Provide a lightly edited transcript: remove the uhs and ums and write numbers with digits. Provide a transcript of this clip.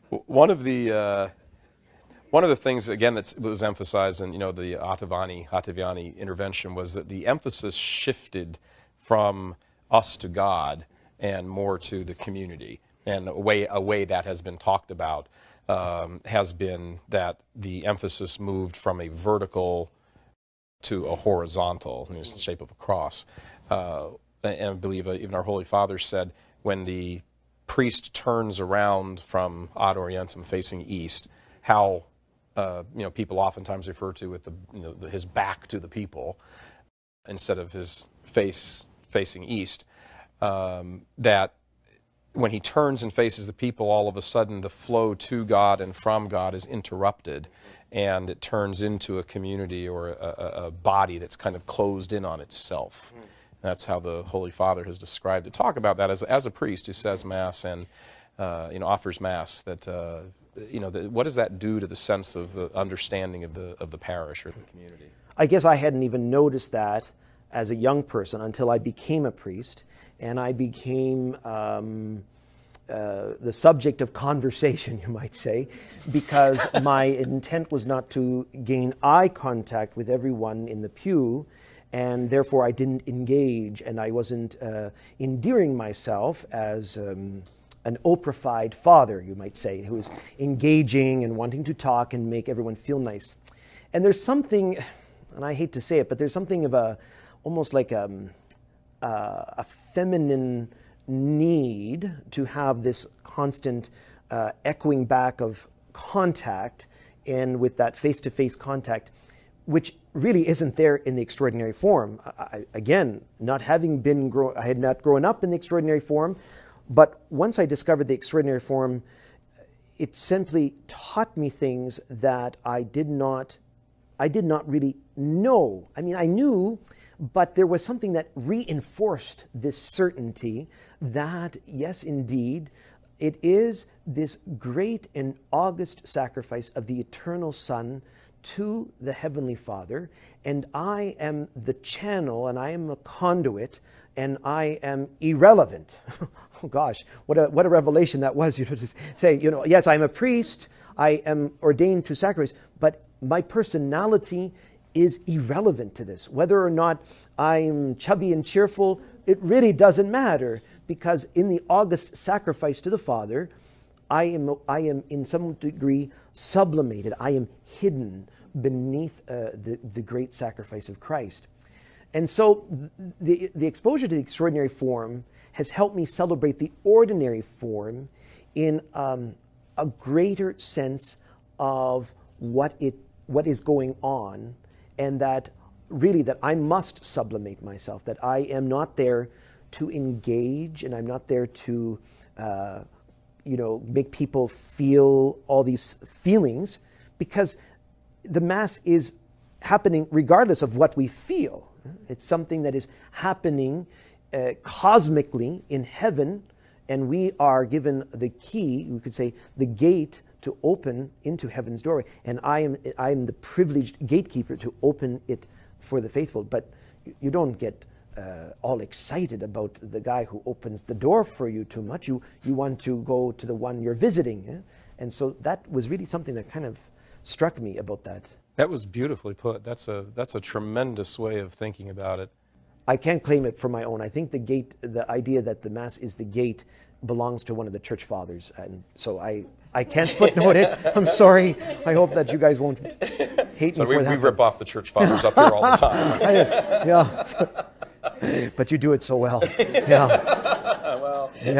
One of the things, again, that was emphasized in, the Ottaviani intervention was that the emphasis shifted from us to God and more to the community. And a way that has been talked about has been that the emphasis moved from a vertical to a horizontal, in the shape of a cross. And I believe even our Holy Father said, when the priest turns around from ad orientem facing east, how people oftentimes refer to with his back to the people instead of his face facing east, that when he turns and faces the people, all of a sudden the flow to God and from God is interrupted, and it turns into a community or a body that's kind of closed in on itself. That's how the Holy Father has described it. Talk about that as a priest who says Mass and offers Mass. That what does that do to the sense of the understanding of the parish or the community? I guess I hadn't even noticed that as a young person until I became a priest, and I became the subject of conversation, you might say, because my intent was not to gain eye contact with everyone in the pew, and therefore I didn't engage, and I wasn't endearing myself as an oprified father, you might say, who is engaging and wanting to talk and make everyone feel nice. And there's something, and I hate to say it, but there's something of almost like a feminine need to have this constant echoing back of contact, and with that face-to-face contact, which really isn't there in the extraordinary form. Again, not having been, I had not grown up in the extraordinary form, but once I discovered the extraordinary form, it simply taught me things that I did not really know. I mean, I knew, but there was something that reinforced this certainty that, yes, indeed, it is this great and august sacrifice of the eternal Son to the Heavenly Father, and I am the channel, and I am a conduit, and I am irrelevant. Oh gosh, what a revelation that was, to say, yes, I'm a priest, I am ordained to sacrifice, but my personality is irrelevant to this. Whether or not I'm chubby and cheerful, it really doesn't matter, because in the august sacrifice to the Father, I am in some degree sublimated. I am hidden beneath the great sacrifice of Christ. And so the exposure to the extraordinary form has helped me celebrate the ordinary form in a greater sense of what is going on, and that really that I must sublimate myself, that I am not there to engage, and I'm not there to make people feel all these feelings, because the Mass is happening regardless of what we feel. It's something that is happening cosmically in heaven, and we are given the key, we could say the gate, to open into heaven's doorway. And I am the privileged gatekeeper to open it for the faithful. But you don't get all excited about the guy who opens the door for you too much. You want to go to the one you're visiting. Yeah? And so that was really something that kind of struck me about that. That was beautifully put. That's a tremendous way of thinking about it. I can't claim it for my own. I think the idea that the Mass is the gate belongs to one of the church fathers. And so I can't footnote it. I'm sorry. I hope that you guys won't hate me for that. We rip off the church fathers up here all the time. Yeah. But you do it so well. Yeah. Well. Yeah.